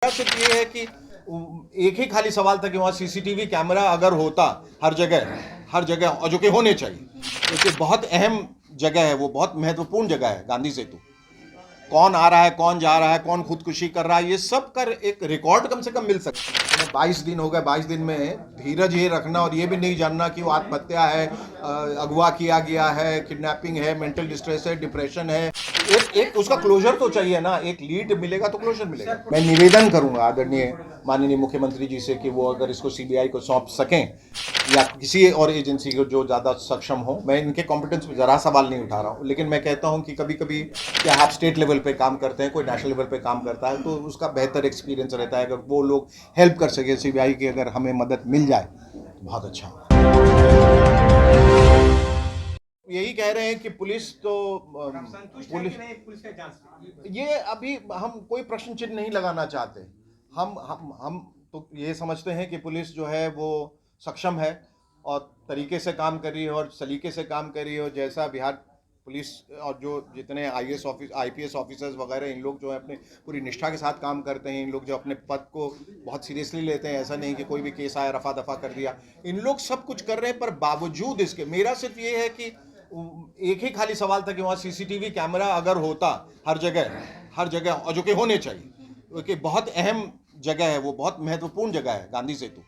सिर्फ ये है कि एक ही खाली सवाल था कि वहाँ सीसीटीवी कैमरा अगर होता हर जगह और जो कि होने चाहिए, क्योंकि बहुत अहम जगह है, वो बहुत महत्वपूर्ण जगह है गांधी सेतु। कौन आ रहा है, कौन जा रहा है, कौन खुदकुशी कर रहा है, ये सब कर एक रिकॉर्ड कम से कम मिल सकता है। 22 दिन हो गए, 22 दिन में धीरज ये रखना और ये भी नहीं जानना कि वो आत्महत्या है, अगवा किया गया है, किडनैपिंग है, मेंटल डिस्ट्रेस है, डिप्रेशन है। एक उसका क्लोजर तो चाहिए ना, एक लीड मिलेगा तो क्लोजर मिलेगा। मैं निवेदन करूंगा आदरणीय माननीय मुख्यमंत्री जी से कि वो अगर इसको सीबीआई को सौंप सकें या किसी और एजेंसी को जो ज़्यादा सक्षम हो। मैं इनके कॉम्पिटेंस पे ज़रा सवाल नहीं उठा रहा हूँ, लेकिन मैं कहता हूँ कि कभी कभी क्या आप स्टेट लेवल पे काम करते हैं, कोई नेशनल लेवल पे काम करता है, तो उसका बेहतर एक्सपीरियंस रहता है। अगर वो लोग हेल्प कर सके सीबीआई की, अगर हमें मदद मिल जाए तो बहुत अच्छा होगा। यही कह रहे हैं कि पुलिस तो पुलिस का जांच, ये अभी हम कोई प्रश्न चिन्ह नहीं लगाना चाहते। हम तो ये समझते हैं कि पुलिस जो है वो सक्षम है और तरीके से काम कर रही है और सलीके से काम कर रही है। और जैसा बिहार पुलिस और जो जितने आईपीएस ऑफिसर्स वगैरह, इन लोग जो है अपने पूरी निष्ठा के साथ काम करते हैं। इन लोग जो अपने पद को बहुत सीरियसली लेते हैं, ऐसा नहीं कि कोई भी केस आया रफा दफा कर दिया। इन लोग सब कुछ कर रहे हैं, पर बावजूद इसके मेरा सिर्फ ये है कि एक ही खाली सवाल था कि वहाँ सीसीटीवी कैमरा अगर होता हर जगह और जो कि होने चाहिए, क्योंकि बहुत अहम जगह है, वो बहुत महत्वपूर्ण जगह है गांधी सेतु।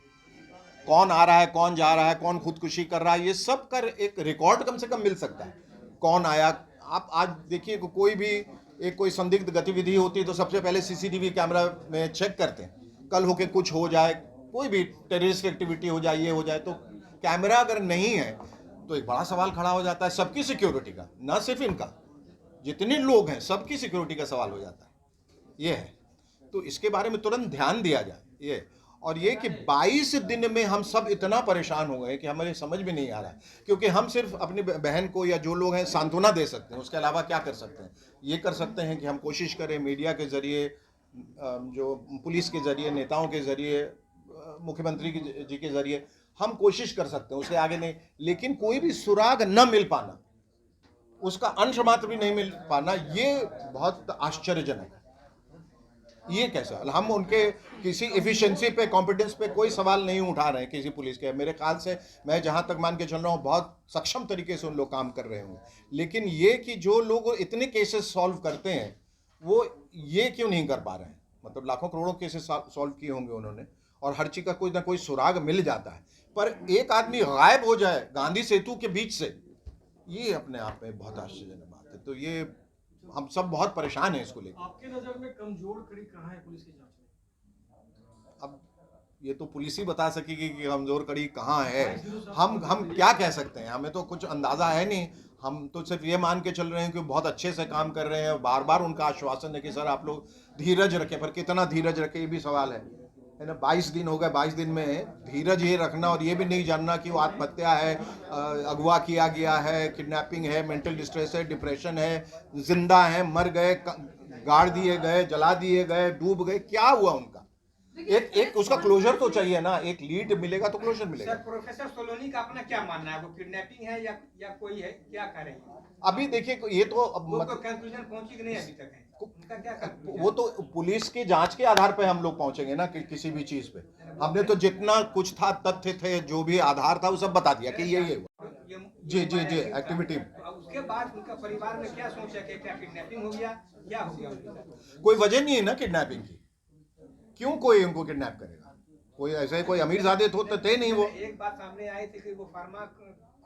कौन आ रहा है, कौन जा रहा है, कौन खुदकुशी कर रहा है, ये सब कर एक रिकॉर्ड कम से कम मिल सकता है। कौन आया, आप आज देखिए कोई भी कोई संदिग्ध गतिविधि होती है तो सबसे पहले सीसीटीवी कैमरा में चेक करते हैं। कल होके कुछ हो जाए, कोई भी टेररिस्ट एक्टिविटी हो जाए, ये हो जाए, तो कैमरा अगर नहीं है तो एक बड़ा सवाल खड़ा हो जाता है सबकी सिक्योरिटी का, ना सिर्फ इनका, जितने लोग हैं सबकी सिक्योरिटी का सवाल हो जाता है। ये है, तो इसके बारे में तुरंत ध्यान दिया जाए। ये और ये कि 22 दिन में हम सब इतना परेशान हो गए कि हमें समझ में नहीं आ रहा है, क्योंकि हम सिर्फ अपनी बहन को या जो लोग हैं सांत्वना दे सकते हैं, उसके अलावा क्या कर सकते हैं। ये कर सकते हैं कि हम कोशिश करें मीडिया के जरिए, जो पुलिस के जरिए, नेताओं के जरिए, मुख्यमंत्री जी के जरिए हम कोशिश कर सकते हैं, उसके आगे नहीं। लेकिन कोई भी सुराग न मिल पाना, उसका अंश मात्र भी नहीं मिल पाना, ये बहुत आश्चर्यजनक है। ये कैसा, हम उनके किसी एफिशिएंसी पे, कॉम्पिटेंस पे कोई सवाल नहीं उठा रहे हैं किसी पुलिस के। मेरे ख्याल से मैं जहां तक मान के चल रहा हूँ, बहुत सक्षम तरीके से उन लोग काम कर रहे होंगे। लेकिन ये कि जो लोग इतने केसेस सॉल्व करते हैं, वो ये क्यों नहीं कर पा रहे हैं। मतलब लाखों करोड़ों केसेस सॉल्व किए होंगे उन्होंने, और हर चीज का कोई ना कोई सुराग मिल जाता है, पर एक आदमी गायब हो जाए गांधी सेतु के बीच से, ये अपने आप में बहुत आश्चर्यजनक बात है। तो ये हम सब बहुत परेशान हैं इसको लेकर। आपके नजर में कमजोर कड़ी कहाँ है पुलिस की जांच में? अब ये तो पुलिस ही बता सकेगी कि कमजोर कड़ी कहाँ है। हम क्या कह सकते हैं, हमें तो कुछ अंदाजा है नहीं। हम तो सिर्फ ये मान के चल रहे हैं कि बहुत अच्छे से काम कर रहे हैं। बार बार उनका आश्वासन है कि सर आप लोग धीरज रखें, पर कितना धीरज रखें ये भी सवाल है ना। 22 दिन हो गए, 22 दिन में धीरज ये रखना और ये भी नहीं जानना कि वो आत्महत्या है, अगवा किया गया है, किडनैपिंग है, मेंटल डिस्ट्रेस है, डिप्रेशन है, जिंदा है, मर गए, गाड़ दिए गए, जला दिए गए, डूब गए, क्या हुआ उनका। एक उसका क्लोजर तो चाहिए ना, एक लीड मिलेगा तो क्लोजर मिलेगा। सर, प्रोफेसर सोलोनी का अपना क्या मानना है, वो किडनैपिंग है या कोई है, क्या कह रहे हैं? अभी देखिए ये तो वो कंक्लूजन पहुंची कि नहीं अभी तक है, उनका क्या वो तो पुलिस की जांच के आधार पे हम लोग पहुंचेंगे ना कि किसी भी चीज पे। हमने तो जितना कुछ था, तथ्य थे, जो भी आधार था, वो सब बता दिया कि ये हुआ। जी जी जी, एक्टिविटी। तो उसके बाद उनका परिवार में क्या सोचा कि क्या किडनैपिंग हो गया, क्या हो गया? कोई वजह नहीं है ना किडनैपिंग की, क्यों कोई उनको किडनैप करेगा। कोई ऐसे कोई अमीरजादे तो थे नहीं वो। एक बात सामने आई थी कि वो फार्मा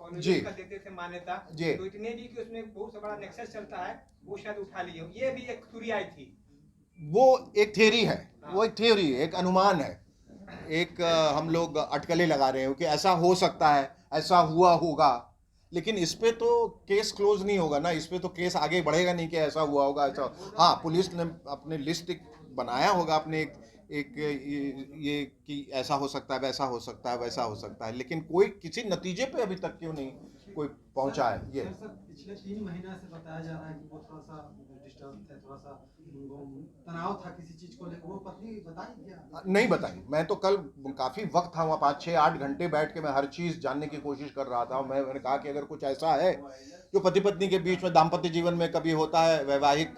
जी कॉलेज का देते थे मान्यता जी, तो इतने भी कि उसमें बहुत सा बड़ा नेक्सस चलता है, वो शायद उठा लिए हो। ये भी एक थ्योरी आई थी। वो एक थ्योरी है, वो एक थ्योरी, एक अनुमान है, एक हम लोग अटकलें लगा रहे हैं कि ऐसा हो सकता है, ऐसा हुआ होगा। लेकिन इस पे तो केस क्लोज नहीं होगा ना, इस पे तो केस आगे बढ़ेगा नहीं कि ऐसा हुआ होगा, ऐसा। हाँ, पुलिस ने अपने लिस्ट बनाया होगा, अपने एक ये कि ऐसा हो सकता है, वैसा हो सकता है, वैसा हो सकता है, लेकिन कोई किसी नतीजे पे अभी तक क्यों नहीं कोई पहुंचा है। ये पिछले 3 महीना से बताया जा रहा है कि वो थोड़ा सा डिस्टर्ब थे, थोड़ा सा उनको तनाव था किसी चीज को लेकर, वो पत्नी बताई क्या? नहीं बताई। मैं तो कल काफ़ी वक्त था वहाँ, 5-6-8 घंटे बैठ के मैं हर चीज़ जानने की कोशिश कर रहा था। मैंने कहा कि अगर कुछ ऐसा है जो पति पत्नी के बीच में दाम्पत्य जीवन में कभी होता है, वैवाहिक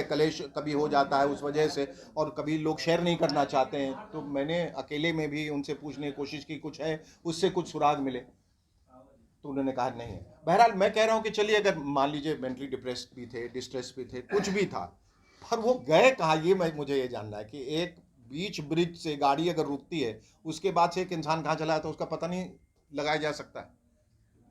कलेश कभी हो जाता है उस वजह से, और कभी लोग शेयर नहीं करना चाहते हैं, तो मैंने अकेले में भी उनसे पूछने की कोशिश की कुछ है उससे कुछ सुराग मिले, तो उन्होंने कहा नहीं है। बहरहाल मैं कह रहा हूँ कि चलिए, अगर मान लीजिए मेंटली डिप्रेस्ड भी थे, डिस्ट्रेस भी थे, कुछ भी था, पर वो गए कहाँ, ये मुझे ये जानना है कि एक बीच ब्रिज से गाड़ी अगर रुकती है, उसके बाद से एक इंसान कहाँ चला है तो उसका पता नहीं लगाया जा सकता है।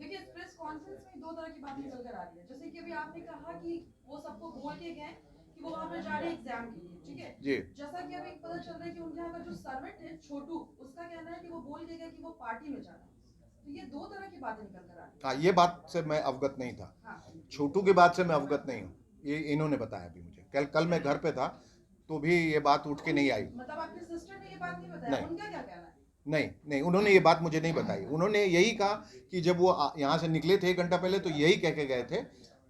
देखिए, इस प्रेस कॉन्फ्रेंस में दो तरह की बात निकल कर आ रही है। जैसे कि अभी आपने कहा कि वो सबको बोल के गए कि वो वहां पर जा रहे हैं एग्जाम के लिए, ठीक है जी। जैसा कि अभी पता चल रहा है कि उनके यहाँ का जो सर्वेंट है छोटू, उसका कहना है कि वो बोल के गए कि वो पार्टी में जाना है। तो ये दो तरह की बातें निकल कर आ रही हाँ, ये बात से मैं अवगत नहीं था। है। हाँ, छोटू की बात से मैं अवगत नहीं हूँ, ये इन्होंने बताया अभी मुझे। कल मैं घर पे था तो भी ये बात उठ के नहीं आई। मतलब आपकी सिस्टर ने ये बात नहीं बताया? नहीं। उनका क्या कहना है? नहीं, उन्होंने ये बात मुझे नहीं बताई। उन्होंने यही कहा कि जब वो यहाँ से निकले थे 1 घंटा पहले, तो यही कह के गए थे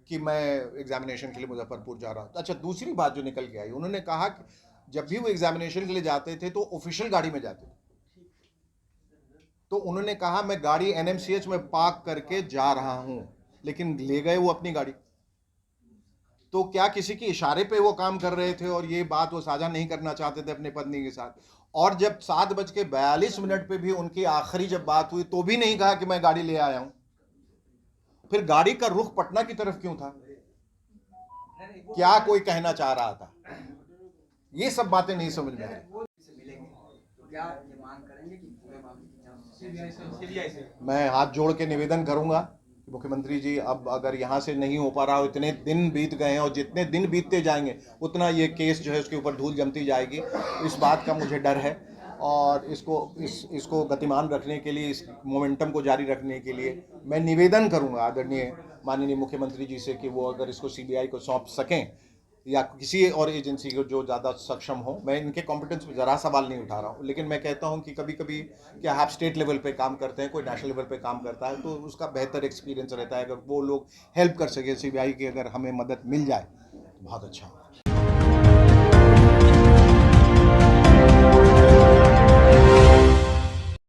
कि मैं एग्जामिनेशन के लिए मुजफ्फरपुर जा रहा हूँ। अच्छा, दूसरी बात जो निकल के आई, उन्होंने कहा कि जब भी वो एग्जामिनेशन के लिए जाते थे तो ऑफिशियल गाड़ी में जाते थे। तो उन्होंने कहा मैं गाड़ी NMCH में पार्क करके जा रहा हूँ, लेकिन ले गए वो अपनी गाड़ी। तो क्या किसी के इशारे पे वो काम कर रहे थे और ये बात वो साझा नहीं करना चाहते थे अपनी पत्नी के साथ? और जब 7:42 पे भी उनकी आखिरी जब बात हुई तो भी नहीं कहा कि मैं गाड़ी ले आया हूं। फिर गाड़ी का रुख पटना की तरफ क्यों था? क्या कोई कहना चाह रहा था? ये सब बातें नहीं समझ में आई। सीबीआई से मैं हाथ जोड़ के निवेदन करूंगा कि मुख्यमंत्री जी, अब अगर यहाँ से नहीं हो पा रहा हो, इतने दिन बीत गए हैं और जितने दिन बीतते जाएंगे उतना ये केस जो है उसके ऊपर धूल जमती जाएगी। इस बात का मुझे डर है, और इसको गतिमान रखने के लिए, इस मोमेंटम को जारी रखने के लिए मैं निवेदन करूंगा आदरणीय माननीय मुख्यमंत्री जी से कि वो अगर इसको CBI को सौंप सकें या किसी और एजेंसी को जो ज़्यादा सक्षम हो। मैं इनके कॉम्पिटेंस पे ज़रा सवाल नहीं उठा रहा हूँ, लेकिन मैं कहता हूँ कि कभी कभी क्या आप स्टेट लेवल पे काम करते हैं, कोई नेशनल लेवल पे काम करता है, तो उसका बेहतर एक्सपीरियंस रहता है। अगर वो लोग हेल्प कर सके, CBI की अगर हमें मदद मिल जाए तो बहुत अच्छा हो।